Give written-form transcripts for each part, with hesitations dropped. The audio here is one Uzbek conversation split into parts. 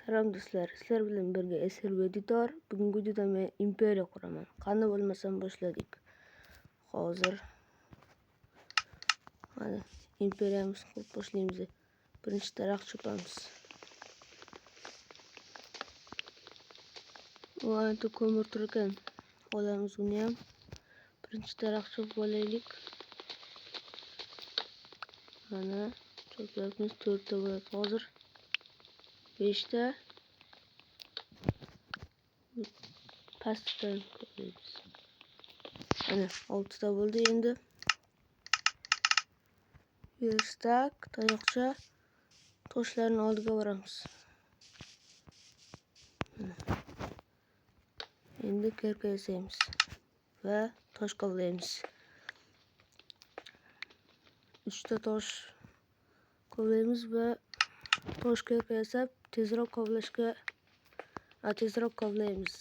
Salom do'stlar, sizlar bilan birga SRV Editor. Bugungi videoda men imperiya quraman. Qanday bo'lmasam boshladik. Hozir mana imperiyamizni qurib boshlaymiz. Birinchi daraxt chopamiz. Bu ancha ko'mir tur ekan. Olamiz uni ham. Birinchi daraxt chopib olaylik. Mana chopamiz 4 ta bo'ladi hozir. 5 ta pastdan ko'ramiz. Mana 6 ta bo'ldi endi. Verstak, tayoqcha, toshlarni oldiga boramiz. Endi kerka yasaymiz va tosh kovlaymiz. 3 ta tosh kovlaymiz va tosh kerka yasab tezroq kovlaymiz.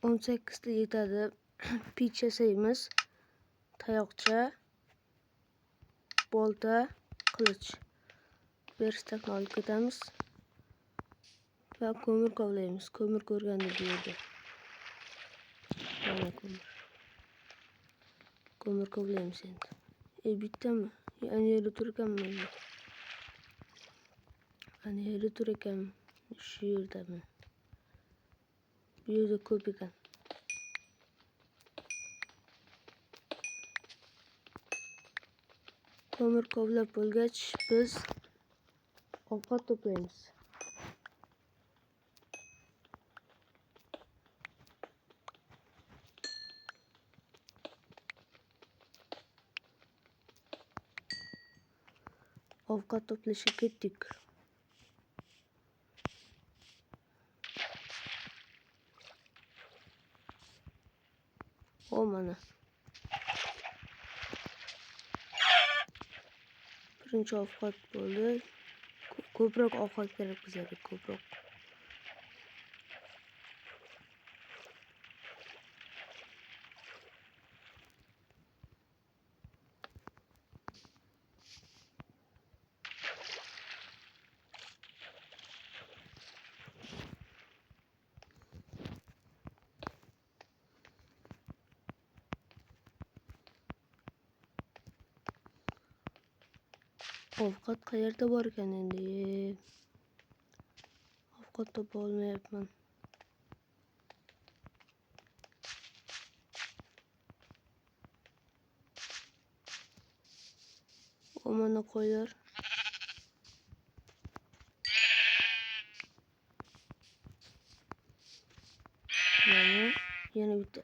On 8 ta yetadi. Pich yasaymiz. Tayoqcha, bolta, qilich. Verstakni olib ketamiz va ko'mir kovlaymiz. Ko'mir ko'rgandek bu yerda. Mana ko'mir kovlaymiz endi. Bittami? Ana yerda tur ekanmi? Ana yerda tur ekan. Shu yerdami? Bu yerda ko'p ekan. Ko'mir kovlab bo'lgach, biz ovqat to'playmiz. Ovqat to'plashga ketdik. Mana. Birinchi ovqat bo'ldi. Ko'proq ovqat kerak bizlarga, ko'proq. Ovqat qayerda bor ekan endi? Ovqat topa olmayapman. Mana qo'ylar. Mana yana bitta.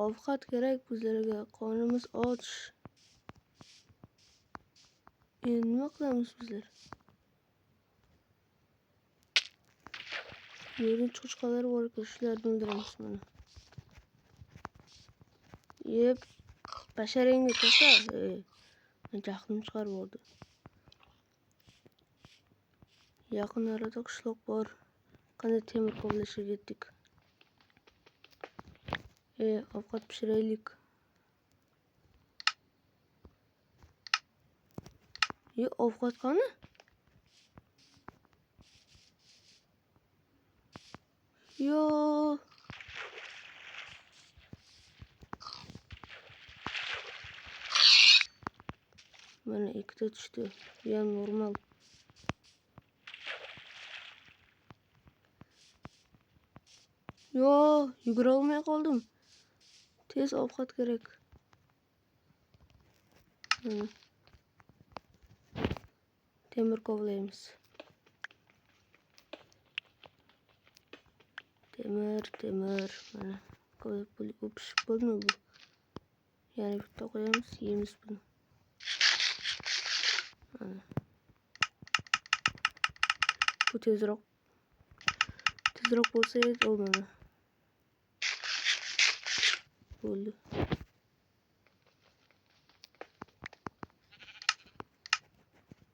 Ovqat kerak bizlarga. Qonimiz och. Endi nima qilamiz bizlar? Yerda cho'chqalar bor ekan, shularni o'ldiramiz mana. Yeb, basharangga tasha. Jahlim chiqarib yubordi. Yaqin arada qishloq bor. Qanday temir kovlashga ketdik. Ovqat pishiraylik. Ovqat qani? Mana 2 ta tushdi. Bu ham normal. Yugura olmay qoldim. Tez ovqat kerak. Temir kovlaymiz. Temir. Mana kovlab pishib bo'lmi bu? Yana bitta qo'yamiz, yeymiz buni. Bu tezroq bo'lsa edi, mana. Bo'ldi.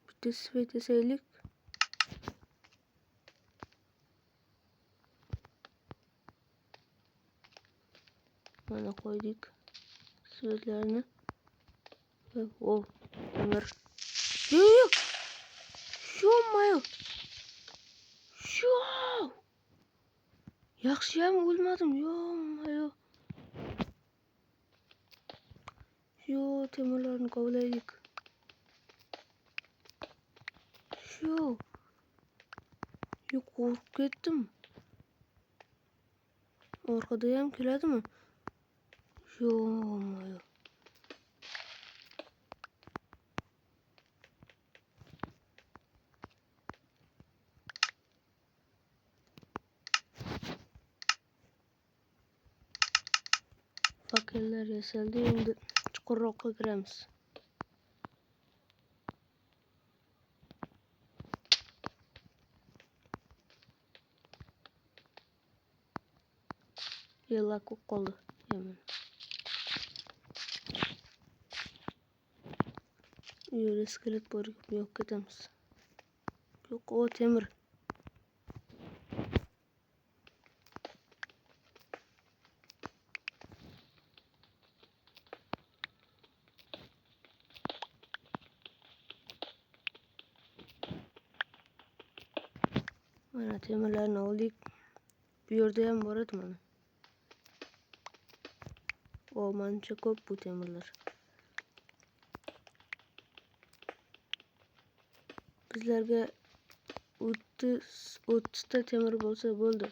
Bitta svet yasaylik. Mana koyduk sözlerini. O temir. Yok. Şu mayo. Şu. Yaxshiyam o'lmadim. Yo. Yo, temirlarni kovlaylik. Yo, qo'rqib ketdim. Orqada ham keladimi? Yo, mayo. Fakellar yasaldi, endi chuqurroqqa kiramiz. Yellak bo'lib qoldi. Hemen. Yo'l iskelet bor, yo'q ketamiz. Yo'q, o temir. Mana temirlarni oldik. Bu yerda ham bor edi mana. O, manimcha ko'p bu temirlar. Bizlarga 30 ta temir bo'lsa bo'ldi.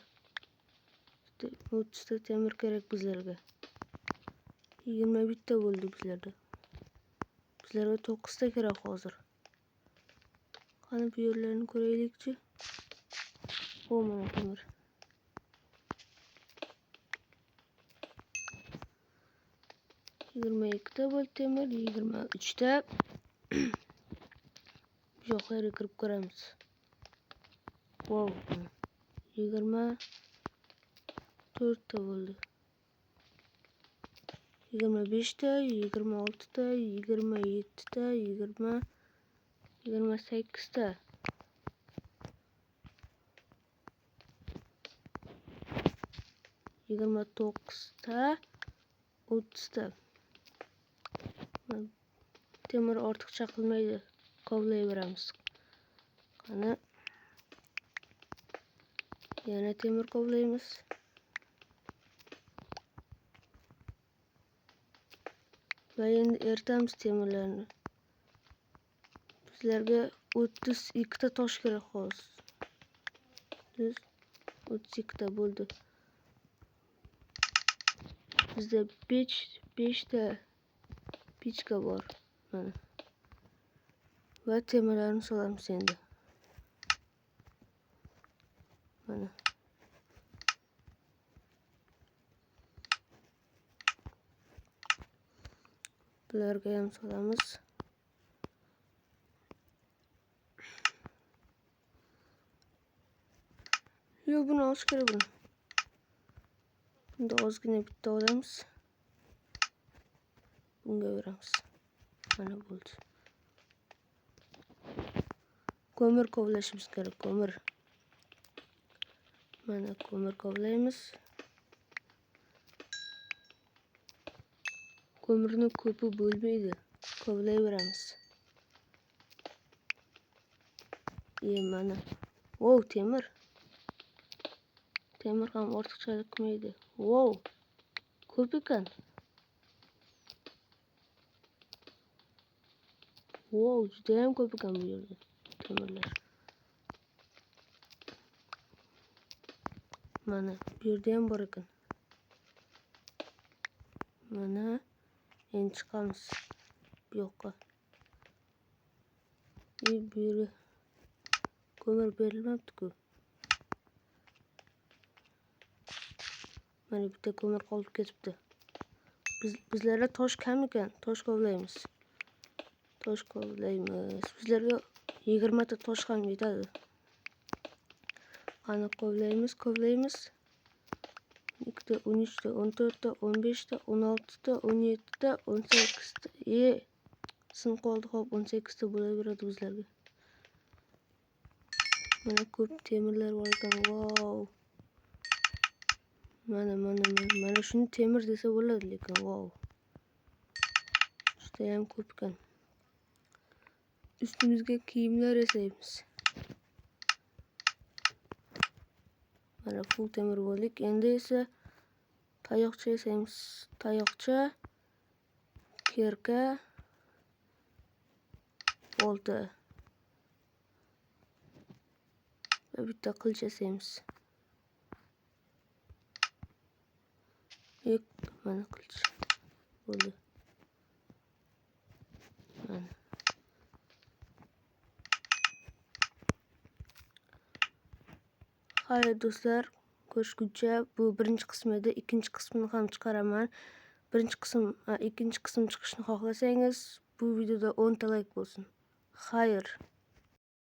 30 ta temir kerak bizlarga. 21 ta bo'ldi bizlarda. Bizlarga 9 ta kerak hozir. Qani bu yerlarni ko'raylikchi. O, mana temir. Yigirma ikkita bo'ldi temir, 23 ta. Bu yoqlarga kirib ko'ramiz. Wow. 24 ta bo'ldi. 25 ta, 26 ta, 27 ta, 28 ta. 29 ta, 30 ta. Temir ortiqcha qilmaydi. Kovlayveramiz. Qani yana temir kovlaymiz. Va endi eritamiz temirlarni. Bizlarga 32 ta tosh kerak hozir. 32 ta bo'ldi. Bizda 5 ta pichka bor. Mana. Va temirlarni solamiz endi. Mana. Bularga ham solamiz. Yo, buni olish kerak buni. Bunda ozgina bitta olamiz. Bunga beramiz. Mana bo'ldi. Ko'mir kovlashimiz kerak, ko'mir. Mana ko'mir kovlaymiz. Ko'mirni ko'pi bo'lmaydi. Kovlayveramiz. Mana. Wow, temir. Temir ham ortiqchalik qilmaydi. Wow. Ko'p ekan. Wow, juda ham ko'p ekan bu yerda temirlar. Mana bu yerda ham bor ekan. Mana endi chiqamiz bu yoqqa. Bu yerga ko'mir berilmabdi-ku. Mana bitta ko'mir qolib ketibdi. Bizlarda tosh kam ekan. Tosh kovlaymiz. Bizlarga 20 ta tosh ham yetadi. Qani kovlaymiz. 2 ta, 13 ta, 14 ta, 15 ta, 16 ta, 17 ta, 18 ta. Sinib qoldi. Xo'p, 18 ta bo'laveradi bizlarga. Mana ko'p temirlar bor ekan. Wow. Mana shuni temir desa bo'ladi, lekin vau. Judayam ko'p ekan. Üstümüzge kiyimler yasaymiz. Mana full temir bo'ldik. Endi esa tayoqcha yasaymiz. Tayoqcha, kerka, olta va bitta qilich yasaymiz. Mana qilich bo'ldi. Mana. Xayr do'stlar, ko'rishguncha. Bu birinchi qism edi. Ikkinchi qismini ham chiqaraman. Ikkinchi qism chiqishini xohlasangiz bu videoda 10 ta like bo'lsin. Xayr.